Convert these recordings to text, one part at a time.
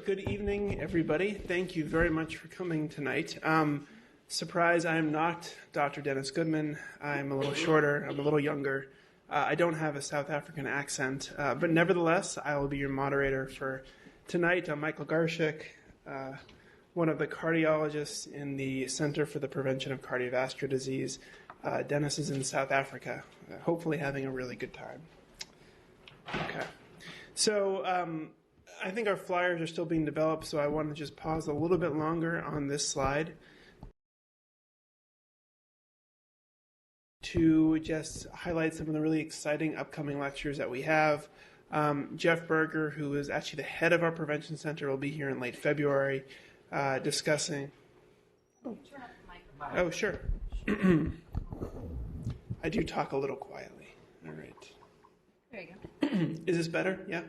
good evening, everybody. Thank you very much for coming tonight. Surprise, I am not Dr. Dennis Goodman. I'm a little shorter. I'm a little younger. I don't have a South African accent, but nevertheless, I will be your moderator for tonight. I'm Michael Garshik, one of the cardiologists in the Center for the Prevention of Cardiovascular Disease. Dennis is in South Africa, hopefully having a really good time. Okay. So I think our flyers are still being developed, so I want to just pause a little bit longer on this slide to just highlight some of the really exciting upcoming lectures that we have. Jeff Berger, who is actually the head of our prevention center, will be here in late February discussing... Oh, sure. I do talk a little quietly. All right. There you go. Is this better? Yeah?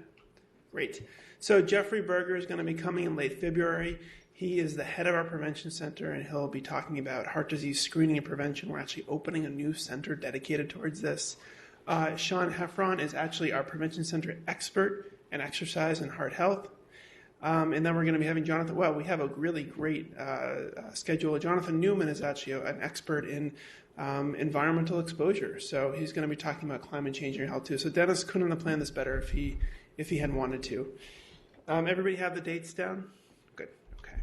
Great. So Jeffrey Berger is going to be coming in late February. He is the head of our prevention center, and he'll be talking about heart disease screening and prevention. We're actually opening a new center dedicated towards this. Sean Heffron is actually our prevention center expert in exercise and heart health. And then we're going to be having Jonathan. Well, we have a really great schedule. Jonathan Newman is actually an expert in environmental exposure. So he's going to be talking about climate change and health too. So Dennis couldn't have planned this better if he had wanted to. Everybody have the dates down? Good. Okay.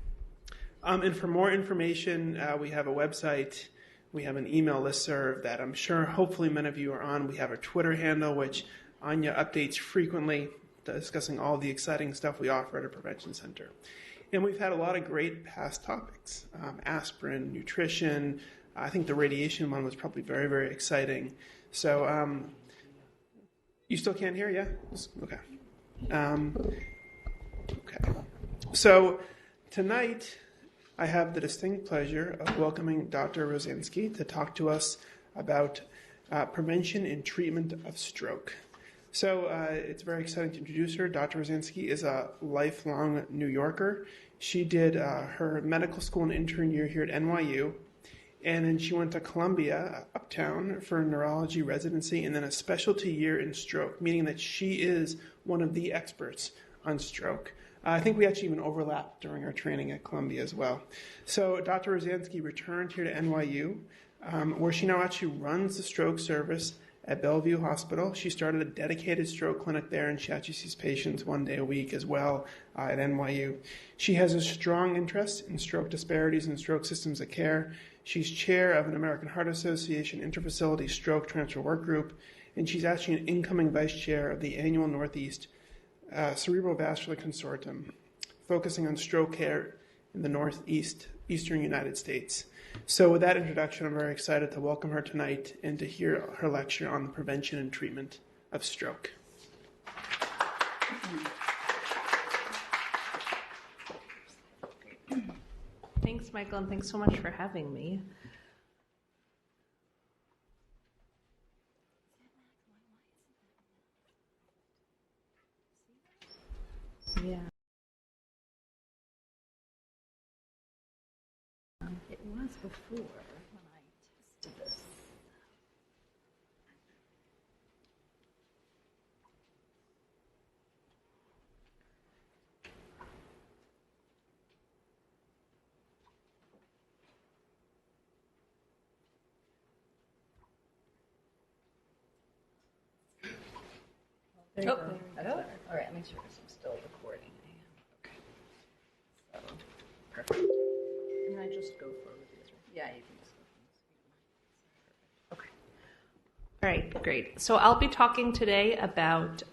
And for more information, we have a website. We have an email listserv that I'm sure hopefully many of you are on. We have a Twitter handle, which Anya updates frequently, discussing all the exciting stuff we offer at our prevention center. And we've had a lot of great past topics, aspirin, nutrition. I think the radiation one was probably very, very exciting. So you still can't hear, yeah? Okay. Okay. So tonight I have the distinct pleasure of welcoming Dr. Rostanski to talk to us about prevention and treatment of stroke. So it's very exciting to introduce her. Dr. Rostanski is a lifelong New Yorker. She did her medical school and intern year here at NYU, and then she went to Columbia, uptown, for a neurology residency and then a specialty year in stroke, meaning that she is one of the experts on stroke. I think we actually even overlapped during our training at Columbia as well. So Dr. Rostanski returned here to NYU, where she now actually runs the stroke service at Bellevue Hospital. She started a dedicated stroke clinic there, and she actually sees patients 1 day a week as well at NYU. She has a strong interest in stroke disparities and stroke systems of care. She's chair of an American Heart Association interfacility stroke transfer work group, and she's actually an incoming vice chair of the annual Northeast Cerebral Vascular Consortium, focusing on stroke care in the eastern United States. So with that introduction, I'm very excited to welcome her tonight and to hear her lecture on the prevention and treatment of stroke. Thanks, Michael, and thanks so much for having me. Yeah. It was before when I tested this. There you go. That's better. All right, make sure I'm still recording. Okay. So, perfect. Can I just go forward with this? Yeah, you can just go. Okay. All right, great. So I'll be talking today about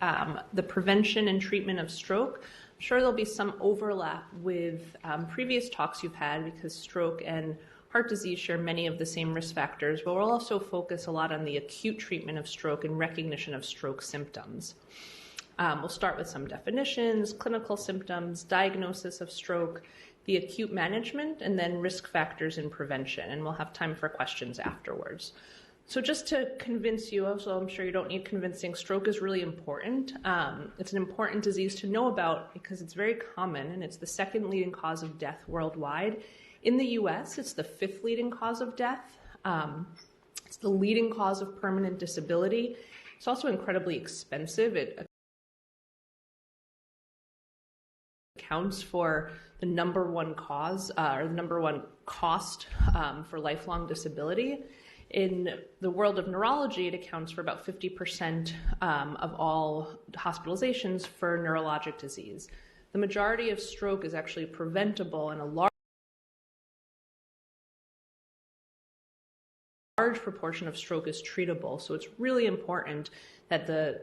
the prevention and treatment of stroke. I'm sure there'll be some overlap with previous talks you've had because stroke and heart disease share many of the same risk factors, but we'll also focus a lot on the acute treatment of stroke and recognition of stroke symptoms. We'll start with some definitions, clinical symptoms, diagnosis of stroke, the acute management, and then risk factors and prevention. And we'll have time for questions afterwards. So just to convince you, so I'm sure you don't need convincing, stroke is really important. It's an important disease to know about because it's very common and it's the second leading cause of death worldwide. In the US, it's the fifth leading cause of death. It's the leading cause of permanent disability. It's also incredibly expensive. It accounts for the #1 cause or the #1 cost for lifelong disability. In the world of neurology, it accounts for about 50% of all hospitalizations for neurologic disease. The majority of stroke is actually preventable, and a large proportion of stroke is treatable. So it's really important that the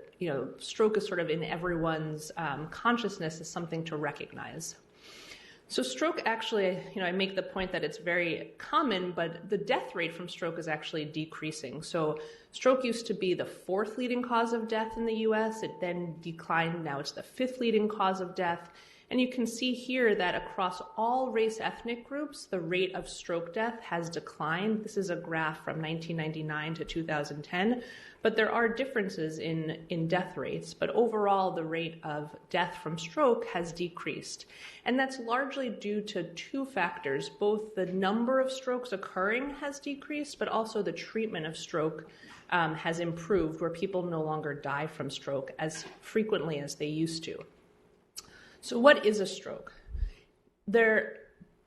stroke is sort of in everyone's consciousness as something to recognize. So stroke actually, I make the point that it's very common, but the death rate from stroke is actually decreasing. So stroke used to be the 4th leading cause of death in the US. It then declined. Now it's the 5th leading cause of death. And you can see here that across all race ethnic groups, the rate of stroke death has declined. This is a graph from 1999 to 2010. But there are differences in death rates, but overall the rate of death from stroke has decreased. And that's largely due to 2 factors. Both the number of strokes occurring has decreased, but also the treatment of stroke has improved, where people no longer die from stroke as frequently as they used to. So what is a stroke? There are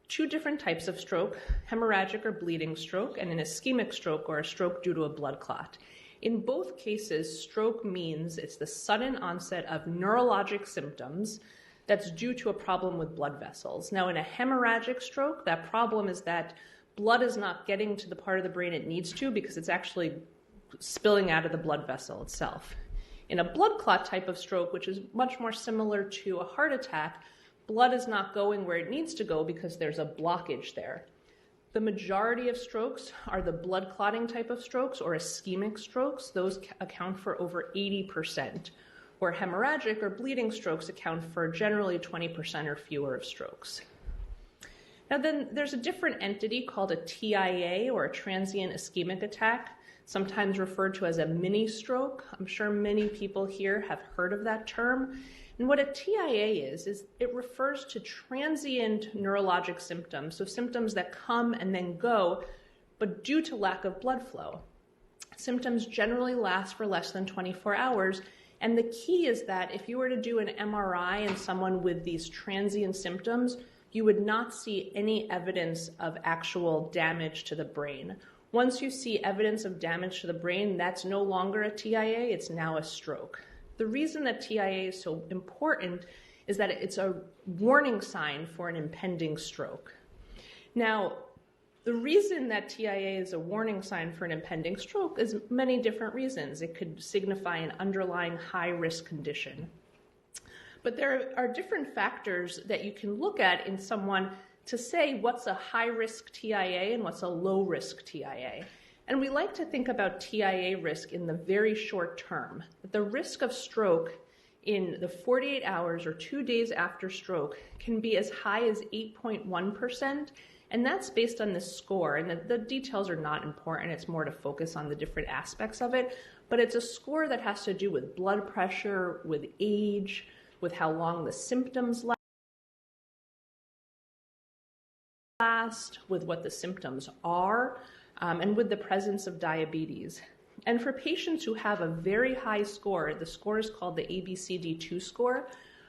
2 different types of stroke: hemorrhagic or bleeding stroke, and an ischemic stroke, or a stroke due to a blood clot. In both cases, stroke means it's the sudden onset of neurologic symptoms that's due to a problem with blood vessels. Now, in a hemorrhagic stroke, that problem is that blood is not getting to the part of the brain it needs to because it's actually spilling out of the blood vessel itself. In a blood clot type of stroke, which is much more similar to a heart attack, blood is not going where it needs to go because there's a blockage there. The majority of strokes are the blood clotting type of strokes, or ischemic strokes. Those account for over 80%, where hemorrhagic or bleeding strokes account for generally 20% or fewer of strokes. Now then, there's a different entity called a TIA, or a transient ischemic attack, sometimes referred to as a mini stroke. I'm sure many people here have heard of that term. And what a TIA is it refers to transient neurologic symptoms, so symptoms that come and then go, but due to lack of blood flow. Symptoms generally last for less than 24 hours, and the key is that if you were to do an MRI in someone with these transient symptoms, you would not see any evidence of actual damage to the brain. Once you see evidence of damage to the brain, that's no longer a TIA, it's now a stroke. The reason that TIA is so important is that it's a warning sign for an impending stroke. Now, the reason that TIA is a warning sign for an impending stroke is many different reasons. It could signify an underlying high-risk condition. But there are different factors that you can look at in someone to say what's a high-risk TIA and what's a low-risk TIA. And we like to think about TIA risk in the very short term. The risk of stroke in the 48 hours or 2 days after stroke can be as high as 8.1%, and that's based on this score. And the details are not important, it's more to focus on the different aspects of it, but it's a score that has to do with blood pressure, with age, with how long the symptoms last, with what the symptoms are, and with the presence of diabetes. And for patients who have a very high score, the score is called the ABCD2 score.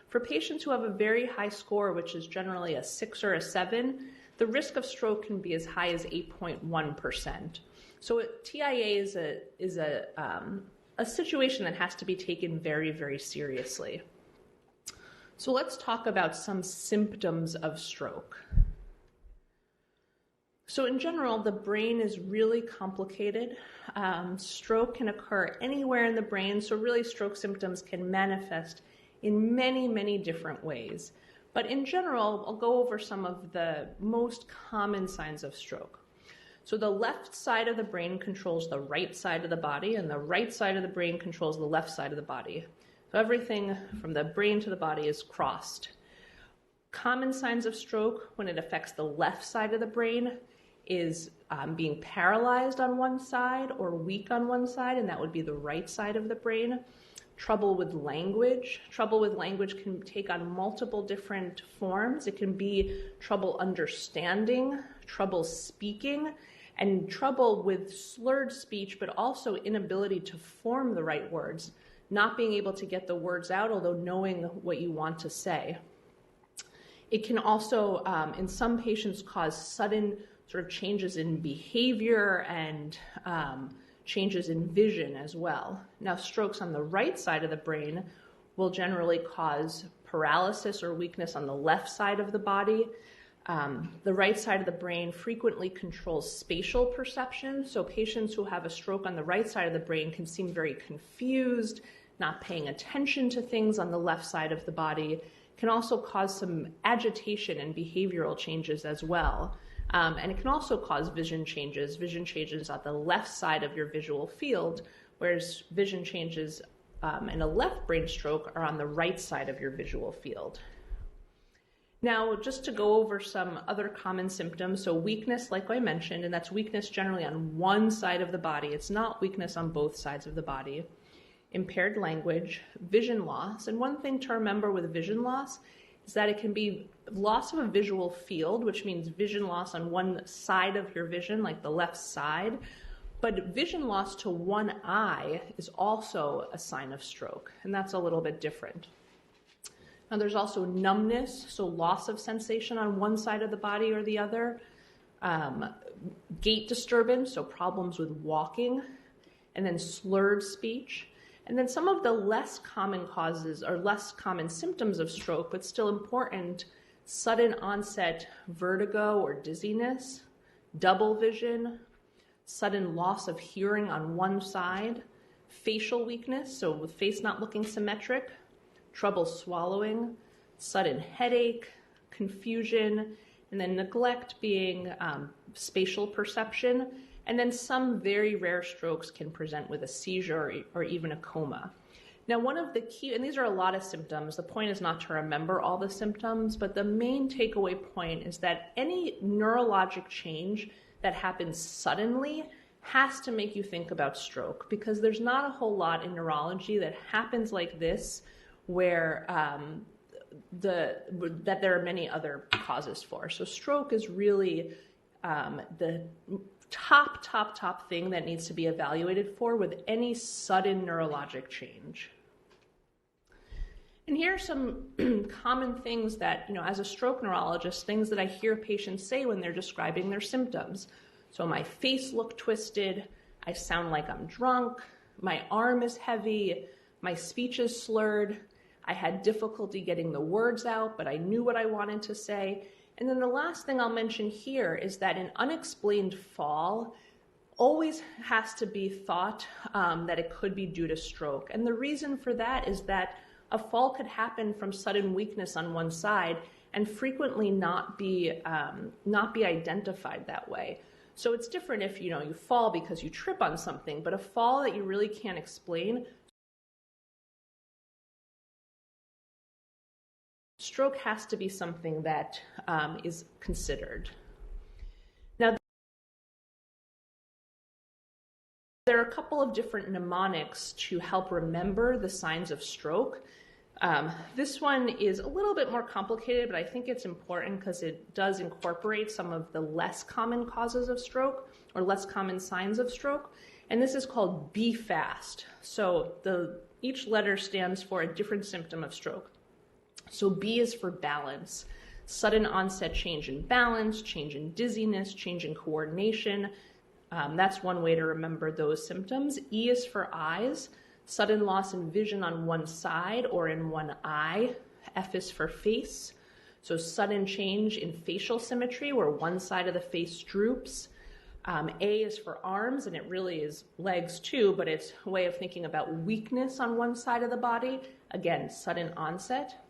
For patients who have a very high score, which is generally a 6 or a 7, the risk of stroke can be as high as 8.1%. So TIA is a situation that has to be taken very, very seriously. So let's talk about some symptoms of stroke. So in general, the brain is really complicated. Stroke can occur anywhere in the brain, so really stroke symptoms can manifest in many, many different ways. But in general, I'll go over some of the most common signs of stroke. So the left side of the brain controls the right side of the body, and the right side of the brain controls the left side of the body. So everything from the brain to the body is crossed. Common signs of stroke when it affects the left side of the brain is being paralyzed on one side or weak on one side, and that would be the right side of the brain. Trouble with language. Trouble with language can take on multiple different forms. It can be trouble understanding, trouble speaking, and trouble with slurred speech, but also inability to form the right words, not being able to get the words out, although knowing what you want to say. It can also, in some patients, cause sudden sort of changes in behavior and changes in vision as well. Now, strokes on the right side of the brain will generally cause paralysis or weakness on the left side of the body. The right side of the brain frequently controls spatial perception, so patients who have a stroke on the right side of the brain can seem very confused, not paying attention to things on the left side of the body. Can also cause some agitation and behavioral changes as well. And it can also cause vision changes on the left side of your visual field, whereas vision changes in a left brain stroke are on the right side of your visual field. Now, just to go over some other common symptoms, so weakness, like I mentioned, and that's weakness generally on one side of the body. It's not weakness on both sides of the body. Impaired language, vision loss, and one thing to remember with vision loss is that it can be loss of a visual field, which means vision loss on one side of your vision, like the left side, but vision loss to one eye is also a sign of stroke, and that's a little bit different. Now there's also numbness, so loss of sensation on one side of the body or the other, gait disturbance, so problems with walking, and then slurred speech. And then some of the less common causes or less common symptoms of stroke, but still important, sudden onset vertigo or dizziness, double vision, sudden loss of hearing on one side, facial weakness, so with face not looking symmetric, trouble swallowing, sudden headache, confusion, and then neglect being spatial perception. And then some very rare strokes can present with a seizure or even a coma. Now, one of the key, and these are a lot of symptoms, the point is not to remember all the symptoms, but the main takeaway point is that any neurologic change that happens suddenly has to make you think about stroke, because there's not a whole lot in neurology that happens like this where that there are many other causes for. So stroke is really the top thing that needs to be evaluated for with any sudden neurologic change. And here are some common things that, as a stroke neurologist, things that I hear patients say when they're describing their symptoms. So my face looked twisted, I sound like I'm drunk, my arm is heavy, my speech is slurred, I had difficulty getting the words out, but I knew what I wanted to say. And then the last thing I'll mention here is that an unexplained fall always has to be thought that it could be due to stroke. And the reason for that is that a fall could happen from sudden weakness on one side and frequently not be identified that way. So it's different if you fall because you trip on something, but a fall that you really can't explain, stroke has to be something that is considered. Now, there are a couple of different mnemonics to help remember the signs of stroke. This one is a little bit more complicated, but I think it's important because it does incorporate some of the less common causes of stroke or less common signs of stroke. And this is called B FAST. So each letter stands for a different symptom of stroke. So B is for balance, sudden onset change in balance, change in dizziness, change in coordination. That's one way to remember those symptoms. E is for eyes, sudden loss in vision on one side or in one eye. F is for face, so sudden change in facial symmetry where one side of the face droops. A is for arms, and it really is legs too, but it's a way of thinking about weakness on one side of the body. Again, sudden onset.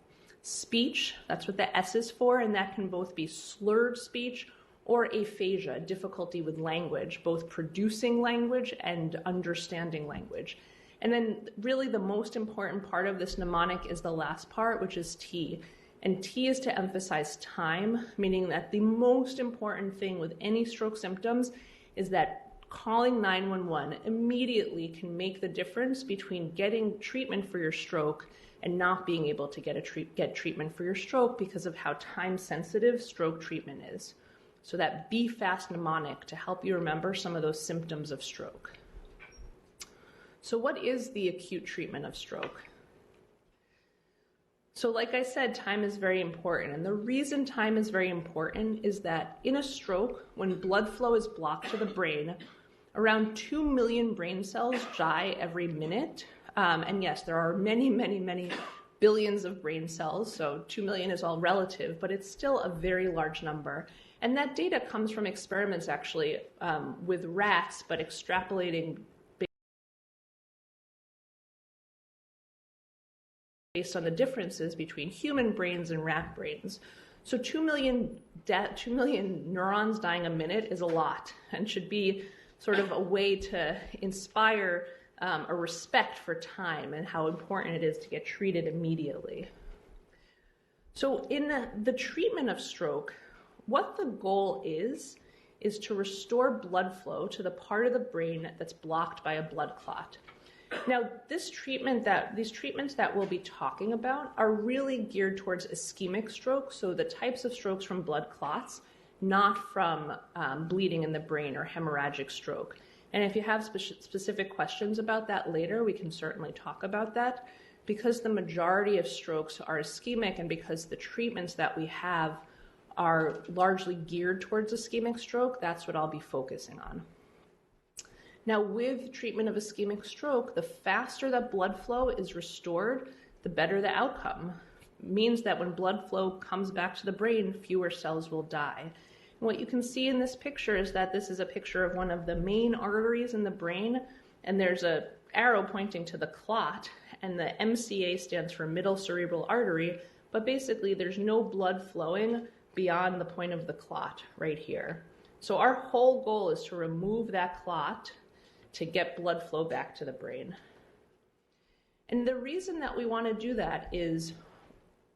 Speech, that's what the S is for, and that can both be slurred speech or aphasia, difficulty with language, both producing language and understanding language. And then really the most important part of this mnemonic is the last part, which is T. And T is to emphasize time, meaning that the most important thing with any stroke symptoms is that calling 911 immediately can make the difference between getting treatment for your stroke and not being able to get treatment for your stroke because of how time-sensitive stroke treatment is. So that B FAST mnemonic to help you remember some of those symptoms of stroke. So what is the acute treatment of stroke? So like I said, time is very important. And the reason time is very important is that in a stroke, when blood flow is blocked to the brain, around 2 million brain cells die every minute. And yes, there are many, many, many billions of brain cells, so 2 million is all relative, but it's still a very large number. And that data comes from experiments actually with rats, but extrapolating based on the differences between human brains and rat brains. So 2 million neurons dying a minute is a lot and should be sort of a way to inspire a respect for time and how important it is to get treated immediately. So in the treatment of stroke, what the goal is to restore blood flow to the part of the brain that's blocked by a blood clot. Now, these treatments that we'll be talking about are really geared towards ischemic stroke, so the types of strokes from blood clots, not from bleeding in the brain or hemorrhagic stroke. And if you have specific questions about that later, we can certainly talk about that. Because the majority of strokes are ischemic and because the treatments that we have are largely geared towards ischemic stroke, that's what I'll be focusing on. Now, with treatment of ischemic stroke, the faster that blood flow is restored, the better the outcome. It means that when blood flow comes back to the brain, fewer cells will die. And what you can see in this picture is that this is a picture of one of the main arteries in the brain, and there's an arrow pointing to the clot, and the MCA stands for middle cerebral artery, but basically there's no blood flowing beyond the point of the clot right here. So our whole goal is to remove that clot to get blood flow back to the brain. And the reason that we want to do that is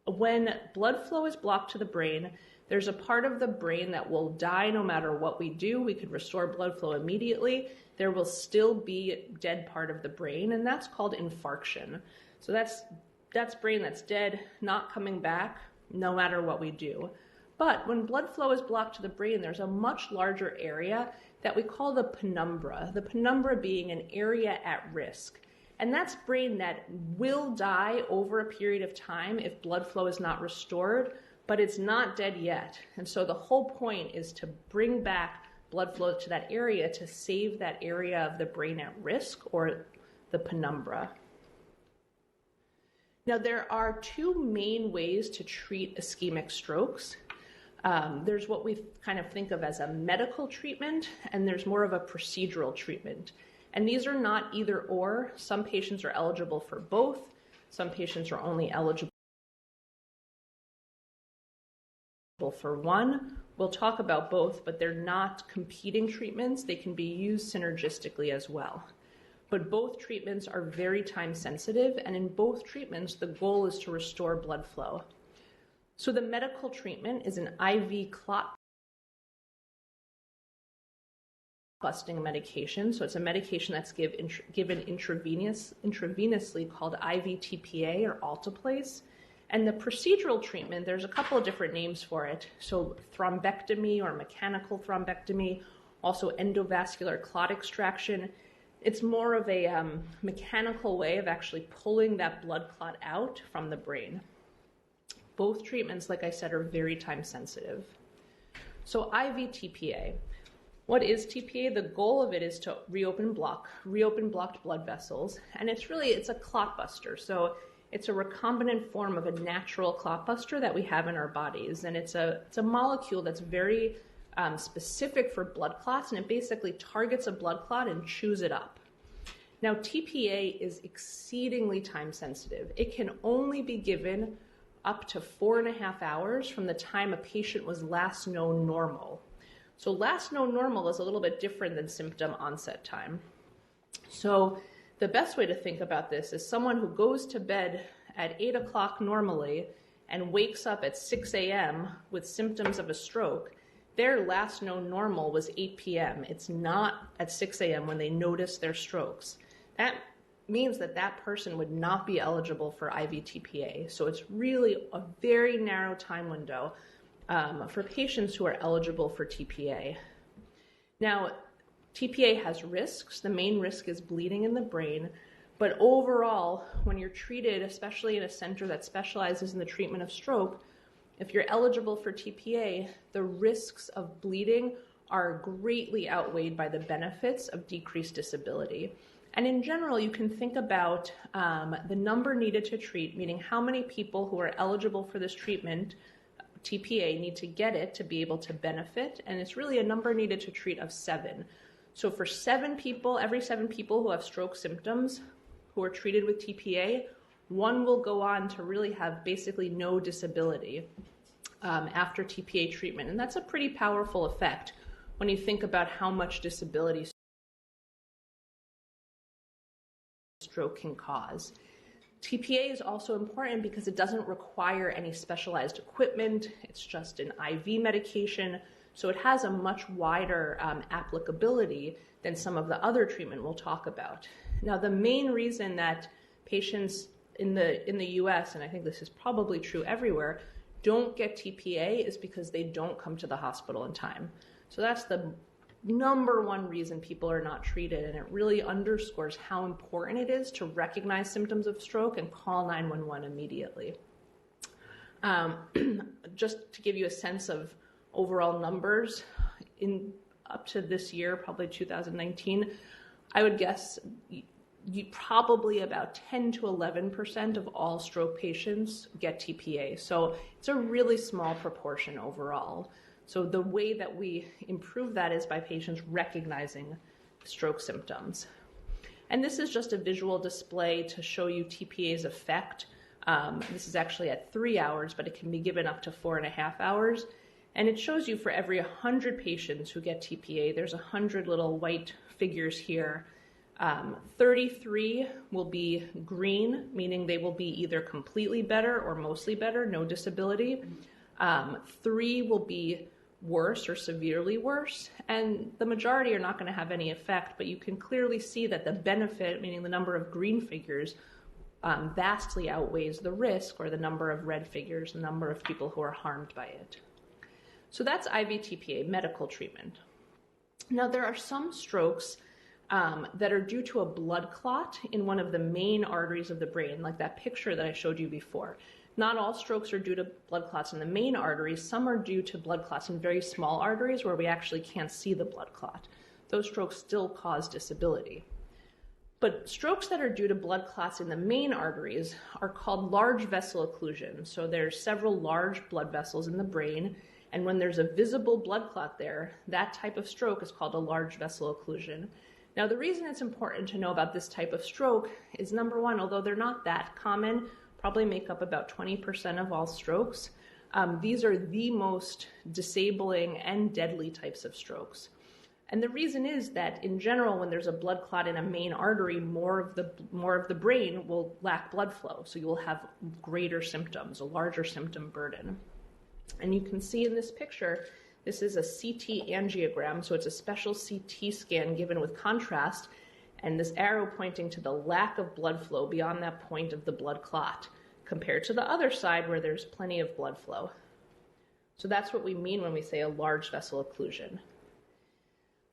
when blood flow is blocked to the brain, there's a part of the brain that will die no matter what we do. We could restore blood flow immediately. There will still be a dead part of the brain, and that's called infarction. So that's brain that's dead, not coming back, no matter what we do. But when blood flow is blocked to the brain, there's a much larger area that we call the penumbra being an area at risk. And that's brain that will die over a period of time if blood flow is not restored, but it's not dead yet. And so the whole point is to bring back blood flow to that area to save that area of the brain at risk, or the penumbra. Now, there are two main ways to treat ischemic strokes. There's what we kind of think of as a medical treatment, and there's more of a procedural treatment. And these are not either or. Some patients are eligible for both. Some patients are only eligible for one. We'll talk about both, but they're not competing treatments. They can be used synergistically as well. But both treatments are very time sensitive, and in both treatments, the goal is to restore blood flow. So the medical treatment is an IV clot busting medication. So it's a medication that's given intravenously called IV-IPA or alteplase. And the procedural treatment, there's a couple of different names for it. So thrombectomy or mechanical thrombectomy, also endovascular clot extraction. It's more of a mechanical way of actually pulling that blood clot out from the brain. Both treatments, like I said, are very time sensitive. So IV-IPA. What is TPA? The goal of it is to reopen blocked blood vessels. And it's a clot buster. So it's a recombinant form of a natural clot buster that we have in our bodies. And it's a molecule that's very specific for blood clots, and it basically targets a blood clot and chews it up. Now, TPA is exceedingly time sensitive. It can only be given up to 4.5 hours from the time a patient was last known normal. So last known normal is a little bit different than symptom onset time. So the best way to think about this is someone who goes to bed at 8 o'clock normally and wakes up at 6 a.m. with symptoms of a stroke. Their last known normal was 8 p.m. It's not at 6 a.m. when they notice their strokes. That means that that person would not be eligible for IV-IPA. So it's really a very narrow time window for patients who are eligible for TPA. Now, TPA has risks. The main risk is bleeding in the brain, But overall, when you're treated, especially in a center that specializes in the treatment of stroke, if you're eligible for TPA, the risks of bleeding are greatly outweighed by the benefits of decreased disability. And in general, you can think about the number needed to treat, meaning how many people who are eligible for this treatment, TPA, need to get it to be able to benefit. And it's really a number needed to treat of 7. So for 7 people, every 7 people who have stroke symptoms who are treated with TPA, 1 will go on to really have basically no disability after TPA treatment. And that's a pretty powerful effect when you think about how much disability stroke can cause. TPA is also important because it doesn't require any specialized equipment. It's just an IV medication, so it has a much wider applicability than some of the other treatment we'll talk about. Now, the main reason that patients in the US, and I think this is probably true everywhere, don't get TPA is because they don't come to the hospital in time. So that's the number one reason people are not treated, and it really underscores how important it is to recognize symptoms of stroke and call 911 immediately. Just to give you a sense of overall numbers, up to this year, probably 2019, I would guess probably about 10 to 11% of all stroke patients get TPA. So it's a really small proportion overall. So the way that we improve that is by patients recognizing stroke symptoms. And this is just a visual display to show you TPA's effect. This is actually at 3 hours, but it can be given up to 4.5 hours. And it shows you for every 100 patients who get TPA, there's 100 little white figures here. 33 will be green, meaning they will be either completely better or mostly better, no disability. 3 will be worse or severely worse, and the majority are not going to have any effect, but you can clearly see that the benefit, meaning the number of green figures, vastly outweighs the risk, or the number of red figures, the number of people who are harmed by it. So that's IV TPA, medical treatment. Now, there are some strokes that are due to a blood clot in one of the main arteries of the brain, like that picture that I showed you before. Not all strokes are due to blood clots in the main arteries. Some are due to blood clots in very small arteries where we actually can't see the blood clot. Those strokes still cause disability. But strokes that are due to blood clots in the main arteries are called large vessel occlusion. So there's several large blood vessels in the brain, and when there's a visible blood clot there, that type of stroke is called a large vessel occlusion. Now, the reason it's important to know about this type of stroke is, number one, although they're not that common, probably make up about 20% of all strokes, these are the most disabling and deadly types of strokes. And the reason is that, in general, when there's a blood clot in a main artery, more of the brain will lack blood flow, so you will have greater symptoms, a larger symptom burden. And you can see in this picture, this is a CT angiogram, so it's a special CT scan given with contrast, and this arrow pointing to the lack of blood flow beyond that point of the blood clot, compared to the other side where there's plenty of blood flow. So that's what we mean when we say a large vessel occlusion.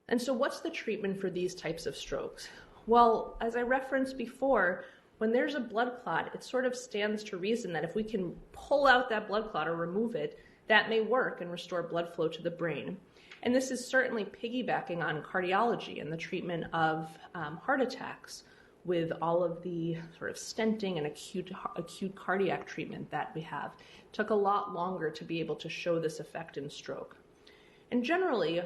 And so what's the treatment for these types of strokes? Well, as I referenced before, when there's a blood clot, it sort of stands to reason that if we can pull out that blood clot or remove it, that may work and restore blood flow to the brain. And this is certainly piggybacking on cardiology and the treatment of heart attacks with all of the sort of stenting and acute cardiac treatment that we have. It took a lot longer to be able to show this effect in stroke. And generally,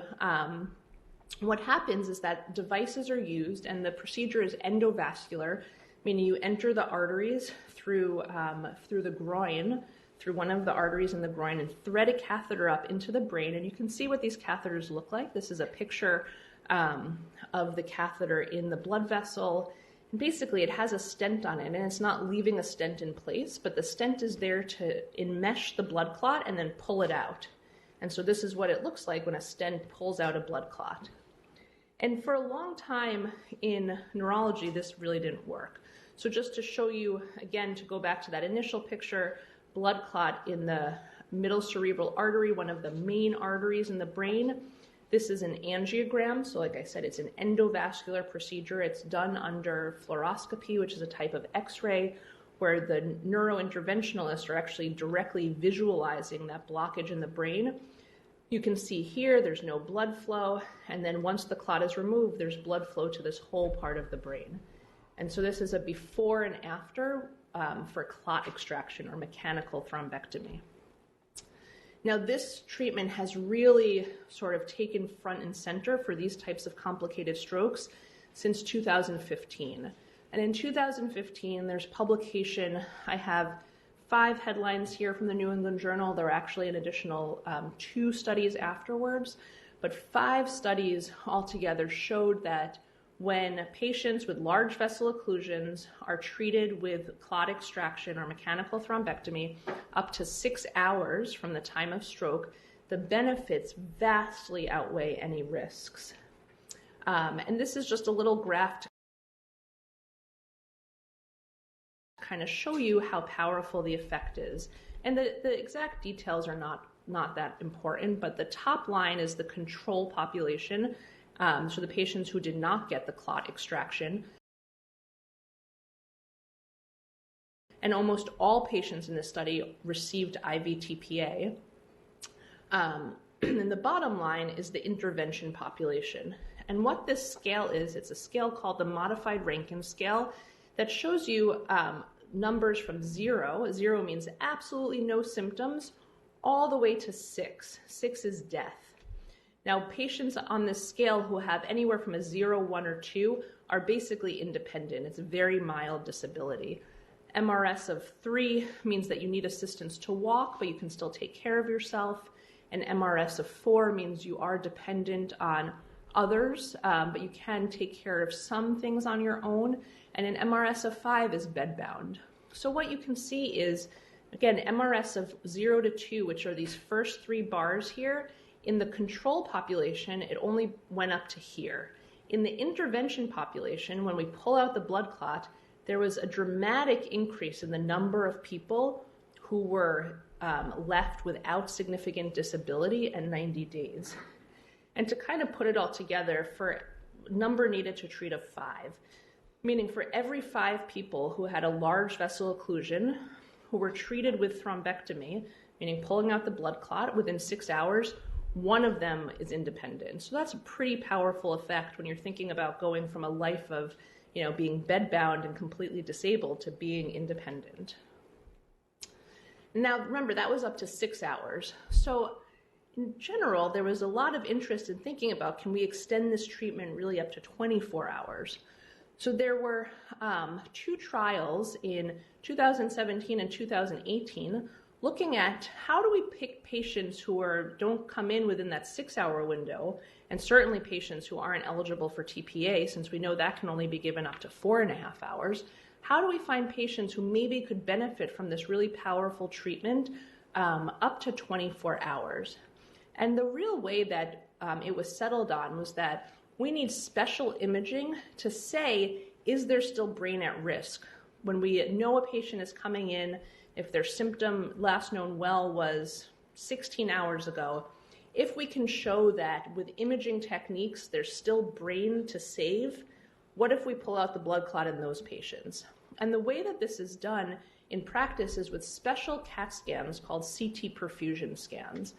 what happens is that devices are used and the procedure is endovascular, meaning you enter the arteries through the groin, through one of the arteries in the groin, and thread a catheter up into the brain. And you can see what these catheters look like. This is a picture of the catheter in the blood vessel. And basically, it has a stent on it, and it's not leaving a stent in place, but the stent is there to enmesh the blood clot and then pull it out. And so this is what it looks like when a stent pulls out a blood clot. And for a long time in neurology, this really didn't work. So just to show you, again, to go back to that initial picture, blood clot in the middle cerebral artery, one of the main arteries in the brain. This is an angiogram. So like I said, it's an endovascular procedure. It's done under fluoroscopy, which is a type of X-ray where the neurointerventionalists are actually directly visualizing that blockage in the brain. You can see here there's no blood flow, and then once the clot is removed, there's blood flow to this whole part of the brain. And so this is a before and after for clot extraction or mechanical thrombectomy. Now, this treatment has really sort of taken front and center for these types of complicated strokes since 2015. And in 2015, there's publication. I have 5 headlines here from the New England Journal. There are actually an additional 2 studies afterwards, but 5 studies altogether showed that when patients with large vessel occlusions are treated with clot extraction or mechanical thrombectomy up to 6 hours from the time of stroke, the benefits vastly outweigh any risks. And this is just a little graph to kind of show you how powerful the effect is. And the exact details are not that important, but the top line is the control population. So the patients who did not get the clot extraction. And almost all patients in this study received IV-TPA. And the bottom line is the intervention population. And what this scale is, it's a scale called the Modified Rankin Scale that shows you numbers from 0. 0 means absolutely no symptoms, all the way to 6. 6 is death. Now, patients on this scale who have anywhere from a 0, 1, or 2 are basically independent. It's a very mild disability. MRS of 3 means that you need assistance to walk, but you can still take care of yourself. And MRS of 4 means you are dependent on others, but you can take care of some things on your own. And an MRS of 5 is bedbound. So what you can see is, again, MRS of 0 to 2, which are these first 3 bars here. In the control population, it only went up to here. In the intervention population, when we pull out the blood clot, there was a dramatic increase in the number of people who were left without significant disability at 90 days. And to kind of put it all together, for number needed to treat of 5, meaning for every 5 people who had a large vessel occlusion, who were treated with thrombectomy, meaning pulling out the blood clot within 6 hours, 1 of them is independent. So that's a pretty powerful effect when you're thinking about going from a life of, being bedbound and completely disabled to being independent. Now, remember, that was up to 6 hours. So in general, there was a lot of interest in thinking about, can we extend this treatment really up to 24 hours? So there were 2 trials in 2017 and 2018 looking at how do we pick patients who don't come in within that 6-hour window, and certainly patients who aren't eligible for TPA, since we know that can only be given up to 4.5 hours. How do we find patients who maybe could benefit from this really powerful treatment up to 24 hours? And the real way that it was settled on was that we need special imaging to say, is there still brain at risk? When we know a patient is coming in, if their symptom last known well was 16 hours ago, if we can show that with imaging techniques there's still brain to save, what if we pull out the blood clot in those patients? And the way that this is done in practice is with special CAT scans called CT perfusion scans.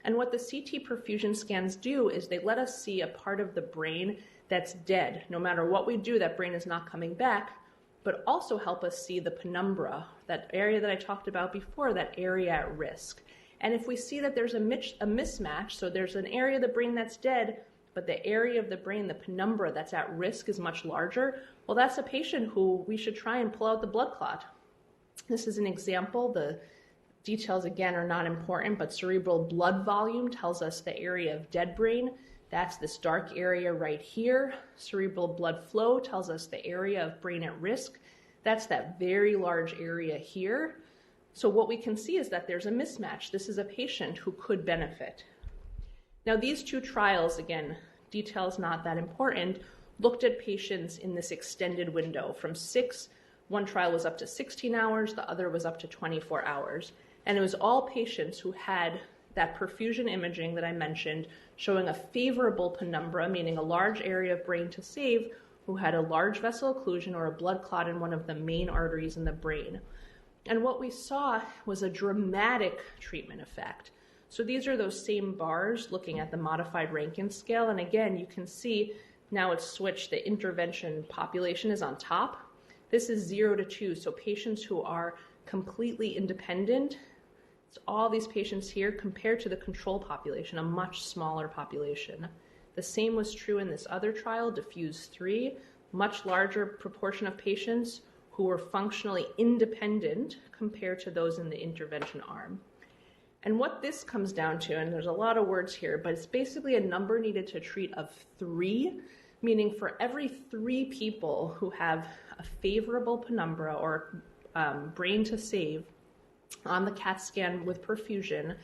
And what the CT perfusion scans do is they let us see a part of the brain that's dead. No matter what we do, that brain is not coming back, but also help us see the penumbra, that area that I talked about before, that area at risk. And if we see that there's a mismatch, so there's an area of the brain that's dead, but the area of the brain, the penumbra that's at risk is much larger, well, that's a patient who we should try and pull out the blood clot. This is an example. The details, again, are not important, but cerebral blood volume tells us the area of dead brain. That's this dark area right here. Cerebral blood flow tells us the area of brain at risk. That's that very large area here. So what we can see is that there's a mismatch. This is a patient who could benefit. Now, these 2 trials, again, details not that important, looked at patients in this extended window from 6. One trial was up to 16 hours, the other was up to 24 hours. And it was all patients who had that perfusion imaging that I mentioned, showing a favorable penumbra, meaning a large area of brain to save, who had a large vessel occlusion or a blood clot in one of the main arteries in the brain. And what we saw was a dramatic treatment effect. So these are those same bars looking at the modified Rankin scale. And again, you can see now it's switched. The intervention population is on top. This is 0 to 2. So patients who are completely independent. It's all these patients here compared to the control population, a much smaller population. The same was true in this other trial, Diffuse 3, much larger proportion of patients who were functionally independent compared to those in the intervention arm. And what this comes down to, and there's a lot of words here, but it's basically a number needed to treat of 3, meaning for every 3 people who have a favorable penumbra or brain to save on the CAT scan with perfusion,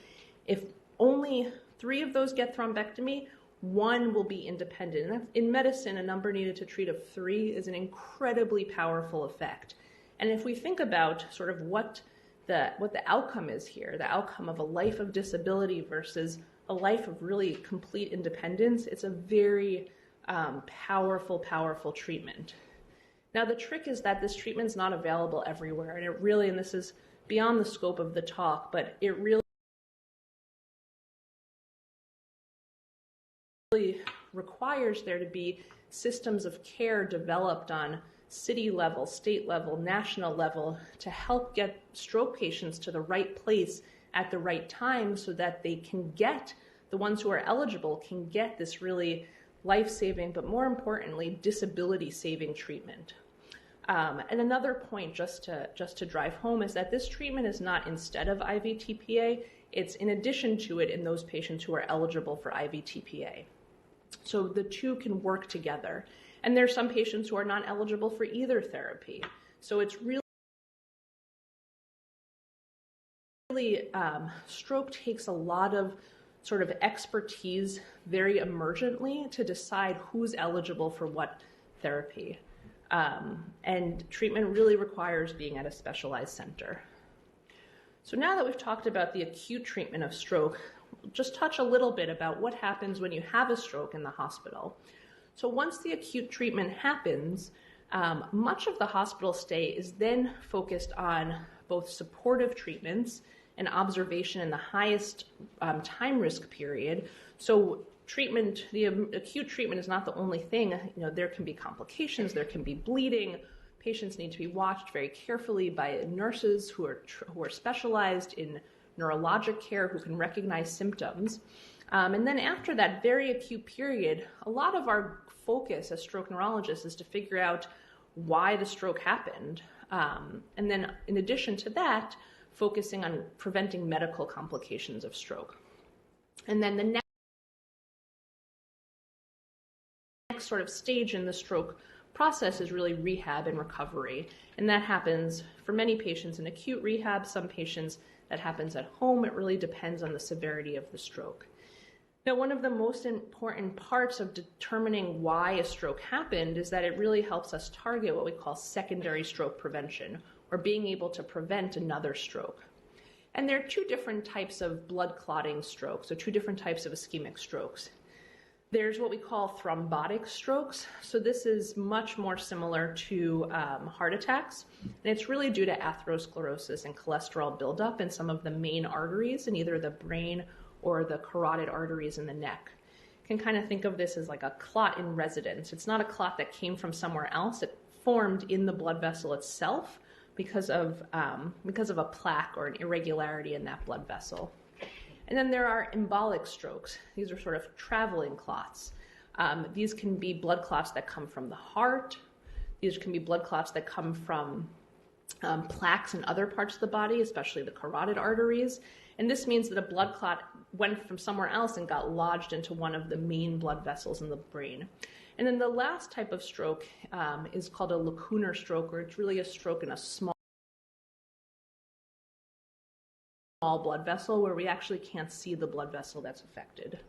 if only 3 of those get thrombectomy, 1 will be independent. And in medicine, a number needed to treat of 3 is an incredibly powerful effect. And if we think about sort of what the outcome is here, the outcome of a life of disability versus a life of really complete independence, it's a very powerful treatment. Now, the trick is that this treatment's not available everywhere, and it really, and this is beyond the scope of the talk, but it really requires there to be systems of care developed on city level, state level, national level to help get stroke patients to the right place at the right time so that they can get, the ones who are eligible can get this really life-saving, but more importantly, disability-saving treatment. And another point just to drive home is that this treatment is not instead of IV-TPA, it's in addition to it in those patients who are eligible for IV-TPA. So the two can work together. And there are some patients who are not eligible for either therapy. So it's really, stroke takes a lot of sort of expertise very emergently to decide who's eligible for what therapy. And treatment really requires being at a specialized center. So now that we've talked about the acute treatment of stroke, we'll just touch a little bit about what happens when you have a stroke in the hospital. So once the acute treatment happens, much of the hospital stay is then focused on both supportive treatments and observation in the highest time risk period. So treatment, the acute treatment is not the only thing. You know, there can be complications, there can be bleeding. Patients need to be watched very carefully by nurses who are specialized in neurologic care, who can recognize symptoms. And then after that very acute period, a lot of our focus as stroke neurologists is to figure out why the stroke happened. And then in addition to that, focusing on preventing medical complications of stroke. And then the next sort of stage in the stroke process is really rehab and recovery. And that happens for many patients in acute rehab, some patients that happens at home. It really depends on the severity of the stroke. Now, one of the most important parts of determining why a stroke happened is that it really helps us target what we call secondary stroke prevention, or being able to prevent another stroke. And there are 2 different types of blood clotting strokes, or 2 different types of ischemic strokes. There's what we call thrombotic strokes. So this is much more similar to heart attacks. And it's really due to atherosclerosis and cholesterol buildup in some of the main arteries in either the brain or the carotid arteries in the neck. You can kind of think of this as like a clot in residence. It's not a clot that came from somewhere else. It formed in the blood vessel itself because of a plaque or an irregularity in that blood vessel. And then there are embolic strokes. These are sort of traveling clots. These can be blood clots that come from the heart. These can be blood clots that come from plaques in other parts of the body, especially the carotid arteries. And this means that a blood clot went from somewhere else and got lodged into one of the main blood vessels in the brain. And then the last type of stroke is called a lacunar stroke, or it's really a stroke in a small blood vessel where we actually can't see the blood vessel that's affected.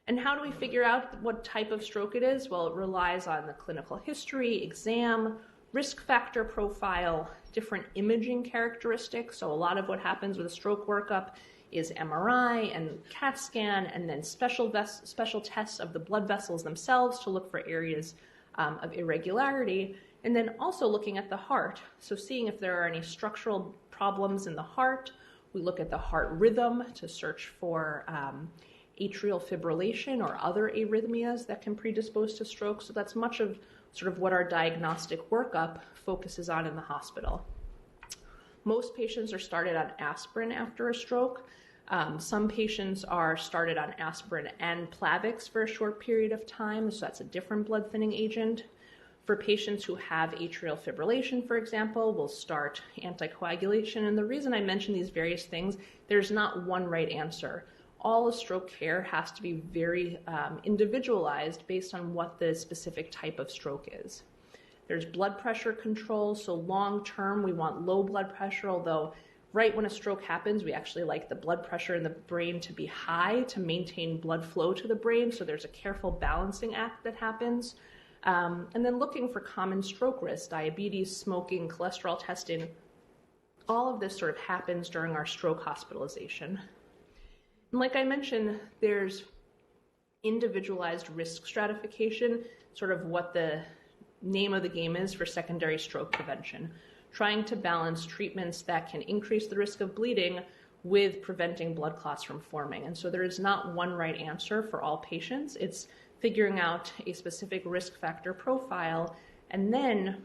And how do we figure out what type of stroke it is? Well, it relies on the clinical history, exam, risk factor profile, different imaging characteristics. So a lot of what happens with a stroke workup is MRI and CAT scan, and then special tests of the blood vessels themselves to look for areas of irregularity, and then also looking at the heart. So seeing if there are any structural problems in the heart. We look at the heart rhythm to search for atrial fibrillation or other arrhythmias that can predispose to stroke. So that's much of sort of what our diagnostic workup focuses on in the hospital. Most patients are started on aspirin after a stroke. Some patients are started on aspirin and Plavix for a short period of time, so that's a different blood thinning agent. For patients who have atrial fibrillation, for example, we'll start anticoagulation. And the reason I mention these various things, there's not one right answer. All of stroke care has to be very individualized based on what the specific type of stroke is. There's blood pressure control, so long term we want low blood pressure, although right when a stroke happens, we actually like the blood pressure in the brain to be high to maintain blood flow to the brain, so there's a careful balancing act that happens. And then looking for common stroke risks, diabetes, smoking, cholesterol testing, all of this sort of happens during our stroke hospitalization. And like I mentioned, there's individualized risk stratification, sort of what the name of the game is for secondary stroke prevention, trying to balance treatments that can increase the risk of bleeding with preventing blood clots from forming. And so there is not one right answer for all patients. It's figuring out a specific risk factor profile, and then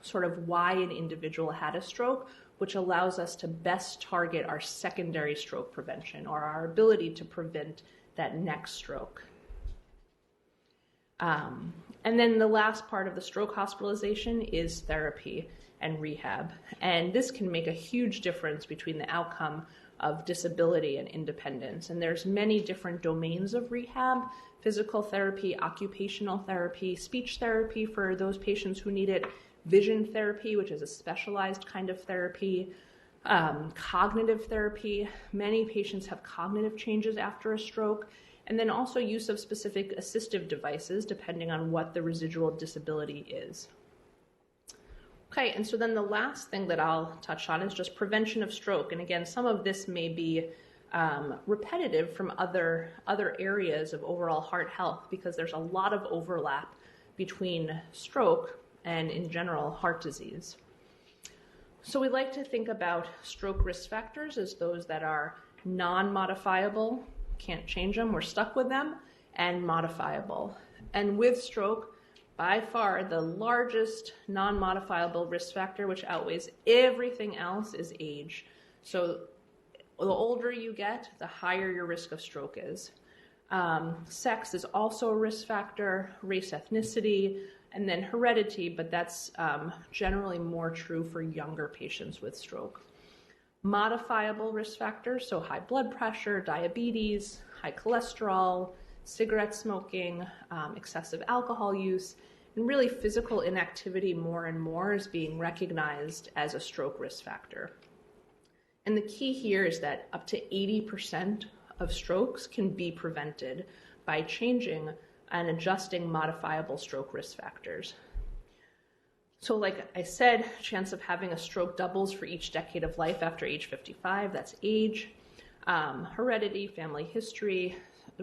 sort of why an individual had a stroke, which allows us to best target our secondary stroke prevention or our ability to prevent that next stroke. And then the last part of the stroke hospitalization is therapy and rehab. And this can make a huge difference between the outcome of disability and independence. And there's many different domains of rehab: physical therapy, occupational therapy, speech therapy for those patients who need it, vision therapy, which is a specialized kind of therapy, cognitive therapy. Many patients have cognitive changes after a stroke, and then also use of specific assistive devices depending on what the residual disability is. Okay, and so then the last thing that I'll touch on is just prevention of stroke. And again, some of this may be repetitive from other areas of overall heart health, because there's a lot of overlap between stroke and, in general, heart disease. So we like to think about stroke risk factors as those that are non-modifiable, can't change them, we're stuck with them, and modifiable. And with stroke, by far the largest non-modifiable risk factor, which outweighs everything else, is age. So the older you get, the higher your risk of stroke is. Sex is also a risk factor, race, ethnicity, and then heredity, but that's generally more true for younger patients with stroke. Modifiable risk factors, so high blood pressure, diabetes, high cholesterol, cigarette smoking, excessive alcohol use, and really physical inactivity more and more is being recognized as a stroke risk factor. And the key here is that up to 80% of strokes can be prevented by changing and adjusting modifiable stroke risk factors. So like I said, chance of having a stroke doubles for each decade of life after age 55, that's age. Heredity, family history.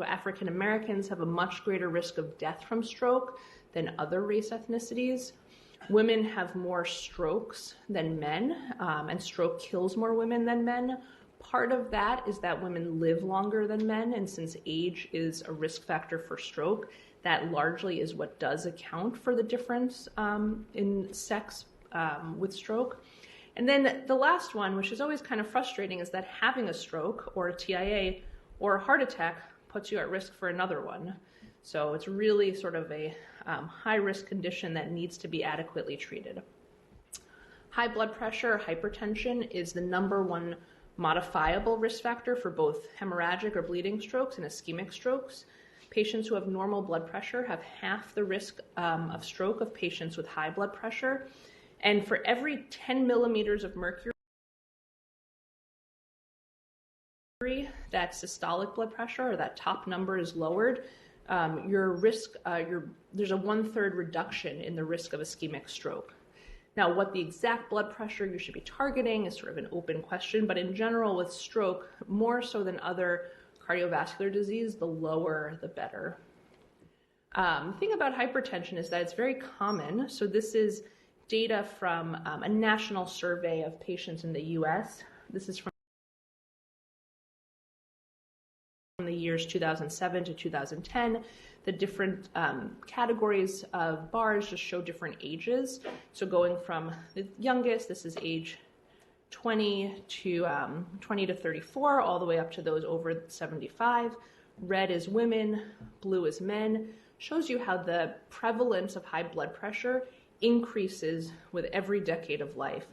African Americans have a much greater risk of death from stroke than other race ethnicities. Women have more strokes than men, and stroke kills more women than men. Part of that is that women live longer than men, and since age is a risk factor for stroke, that largely is what does account for the difference in sex with stroke. And then the last one, which is always kind of frustrating, is that having a stroke or a TIA or a heart attack puts you at risk for another one. So it's really sort of a high-risk condition that needs to be adequately treated. High blood pressure, hypertension, is the #1 modifiable risk factor for both hemorrhagic or bleeding strokes and ischemic strokes. Patients who have normal blood pressure have half the risk of stroke of patients with high blood pressure. And for every 10 millimeters of mercury that systolic blood pressure, or that top number, is lowered, your risk, there's a 1/3 reduction in the risk of ischemic stroke. Now, what the exact blood pressure you should be targeting is sort of an open question, but in general with stroke, more so than other cardiovascular disease, the lower the better. The thing about hypertension is that it's very common. So this is data from a national survey of patients in the US. This is from the years 2007 to 2010. The different categories of bars just show different ages. So going from the youngest, this is age 20 to 34, all the way up to those over 75. Red is women, blue is men. Shows you how the prevalence of high blood pressure increases with every decade of life.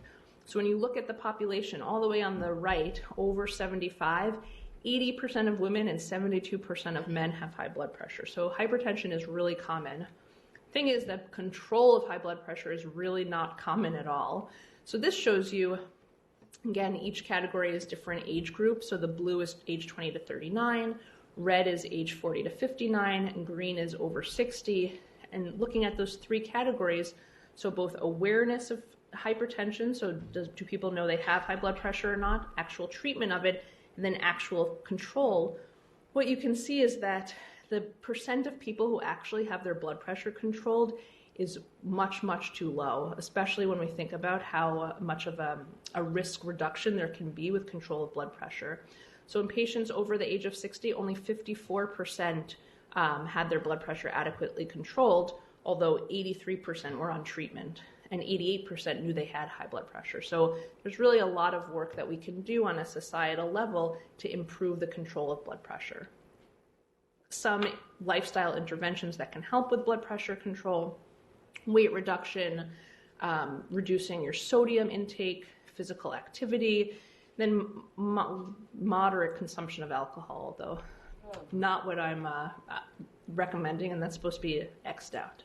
So when you look at the population all the way on the right, over 75, 80% of women and 72% of men have high blood pressure. So hypertension is really common. Thing is that control of high blood pressure is really not common at all. So this shows you, again, each category is different age groups. So the blue is age 20 to 39, red is age 40 to 59, and green is over 60. And looking at those three categories, so both awareness of hypertension, so do people know they have high blood pressure or not, actual treatment of it, and then actual control, what you can see is that the percent of people who actually have their blood pressure controlled is much, much too low, especially when we think about how much of a risk reduction there can be with control of blood pressure. So in patients over the age of 60, only 54% had their blood pressure adequately controlled, although 83% were on treatment, and 88% knew they had high blood pressure. So there's really a lot of work that we can do on a societal level to improve the control of blood pressure. Some lifestyle interventions that can help with blood pressure control: weight reduction, reducing your sodium intake, physical activity, then moderate consumption of alcohol, though not what I'm recommending, and that's supposed to be X'd out.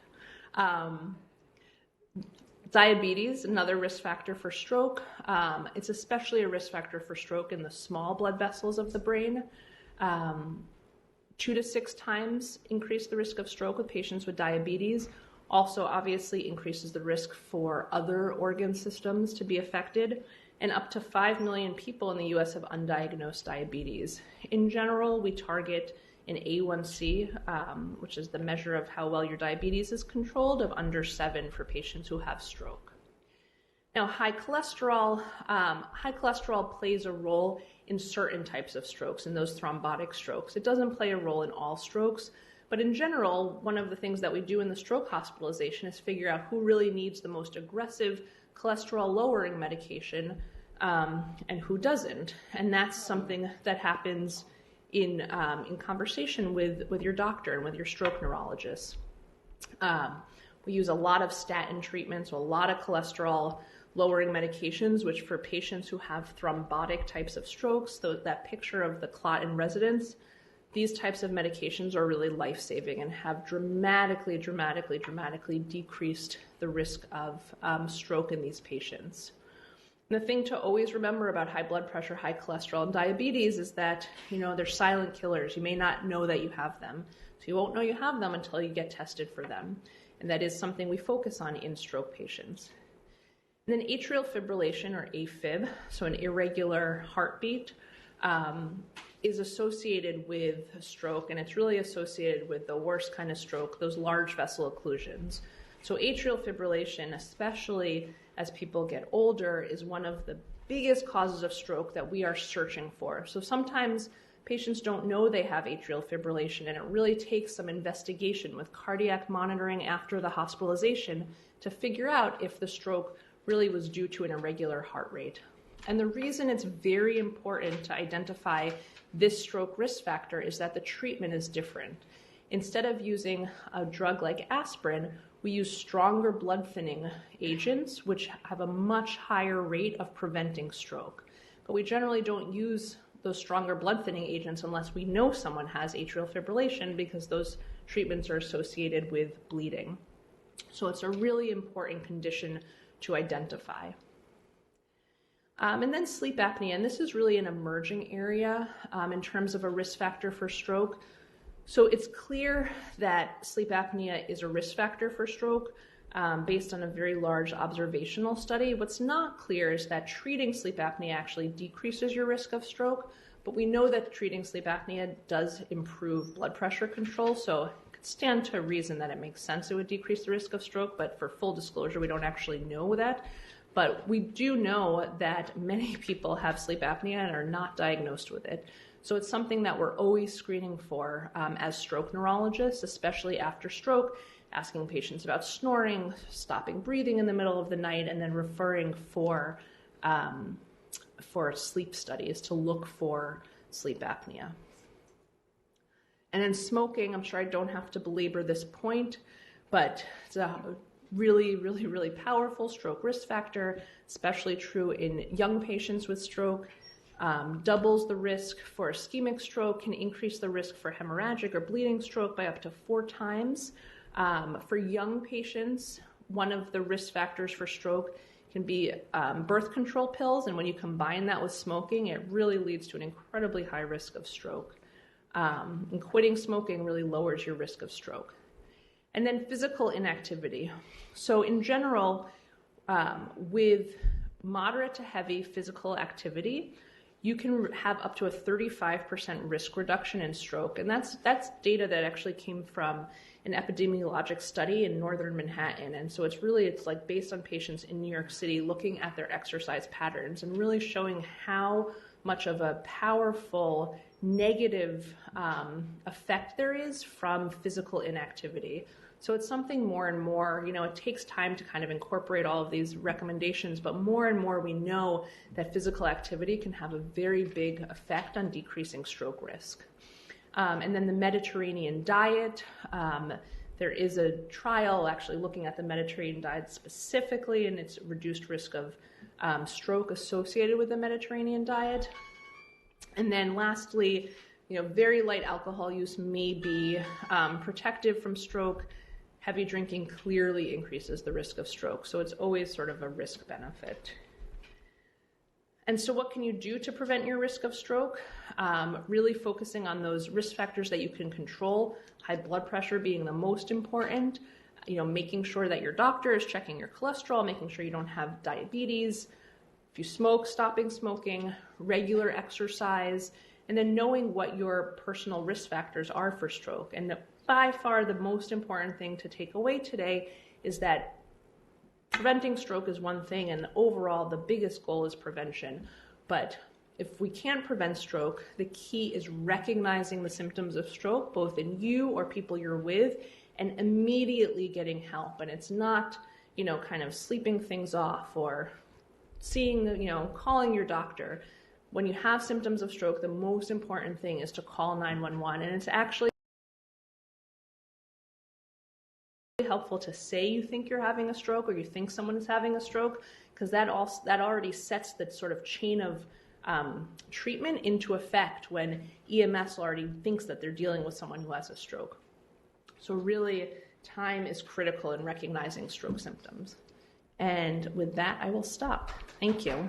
Diabetes, another risk factor for stroke. It's especially a risk factor for stroke in the small blood vessels of the brain. 2 to 6 times increase the risk of stroke with patients with diabetes. Also, obviously, increases the risk for other organ systems to be affected. And up to 5 million people in the US have undiagnosed diabetes. In general, we target an A1C, which is the measure of how well your diabetes is controlled, of under 7 for patients who have stroke. Now, high cholesterol plays a role in certain types of strokes, in those thrombotic strokes. It doesn't play a role in all strokes, but in general, one of the things that we do in the stroke hospitalization is figure out who really needs the most aggressive cholesterol-lowering medication and who doesn't. And that's something that happens in conversation with your doctor and with your stroke neurologist. We use a lot of statin treatments, so a lot of cholesterol-lowering medications, which for patients who have thrombotic types of strokes, that picture of the clot in residence, these types of medications are really life-saving and have dramatically decreased the risk of stroke in these patients. And the thing to always remember about high blood pressure, high cholesterol, and diabetes is that, they're silent killers. You may not know that you have them. So you won't know you have them until you get tested for them. And that is something we focus on in stroke patients. And then atrial fibrillation, or AFib, so an irregular heartbeat, is associated with stroke, and it's really associated with the worst kind of stroke, those large vessel occlusions. So atrial fibrillation, especially as people get older, is one of the biggest causes of stroke that we are searching for. So sometimes patients don't know they have atrial fibrillation, and it really takes some investigation with cardiac monitoring after the hospitalization to figure out if the stroke really was due to an irregular heart rate. And the reason it's very important to identify this stroke risk factor is that the treatment is different. Instead of using a drug like aspirin, we use stronger blood thinning agents, which have a much higher rate of preventing stroke. But we generally don't use those stronger blood thinning agents unless we know someone has atrial fibrillation, because those treatments are associated with bleeding. So it's a really important condition to identify. And then sleep apnea, and this is really an emerging area in terms of a risk factor for stroke. So it's clear that sleep apnea is a risk factor for stroke. based on a very large observational study. What's not clear is that treating sleep apnea actually decreases your risk of stroke, but we know that treating sleep apnea does improve blood pressure control, so it could stand to reason that it makes sense it would decrease the risk of stroke, but for full disclosure, we don't actually know that. But we do know that many people have sleep apnea and are not diagnosed with it. So it's something that we're always screening for as stroke neurologists, especially after stroke, asking patients about snoring, stopping breathing in the middle of the night, and then referring for sleep studies to look for sleep apnea. And then smoking, I'm sure I don't have to belabor this point, but it's a really, really, really powerful stroke risk factor, especially true in young patients with stroke. Doubles the risk for ischemic stroke, can increase the risk for hemorrhagic or bleeding stroke by up to 4 times. For young patients, one of the risk factors for stroke can be birth control pills, and when you combine that with smoking, it really leads to an incredibly high risk of stroke. And quitting smoking really lowers your risk of stroke. And then physical inactivity. So in general, with moderate to heavy physical activity, you can have up to a 35% risk reduction in stroke. And that's data that actually came from an epidemiologic study in northern Manhattan. And so it's like based on patients in New York City looking at their exercise patterns and really showing how much of a powerful negative effect there is from physical inactivity. So it's something more and more, it takes time to kind of incorporate all of these recommendations, but more and more we know that physical activity can have a very big effect on decreasing stroke risk. And then the Mediterranean diet, there is a trial actually looking at the Mediterranean diet specifically and its reduced risk of stroke associated with the Mediterranean diet. And then lastly, very light alcohol use may be protective from stroke. Heavy drinking clearly increases the risk of stroke, so it's always sort of a risk benefit. And so what can you do to prevent your risk of stroke? Really focusing on those risk factors that you can control, high blood pressure being the most important, making sure that your doctor is checking your cholesterol, making sure you don't have diabetes. If you smoke, stopping smoking, regular exercise, and then knowing what your personal risk factors are for stroke. And by far the most important thing to take away today is that preventing stroke is one thing, and overall the biggest goal is prevention. But if we can't prevent stroke, the key is recognizing the symptoms of stroke, both in you or people you're with, and immediately getting help. And it's not, kind of sleeping things off or calling your doctor. When you have symptoms of stroke, the most important thing is to call 911, and it's actually helpful to say you think you're having a stroke or you think someone is having a stroke, because that already sets that sort of chain of treatment into effect when EMS already thinks that they're dealing with someone who has a stroke. So really, time is critical in recognizing stroke symptoms. And with that, I will stop. Thank you.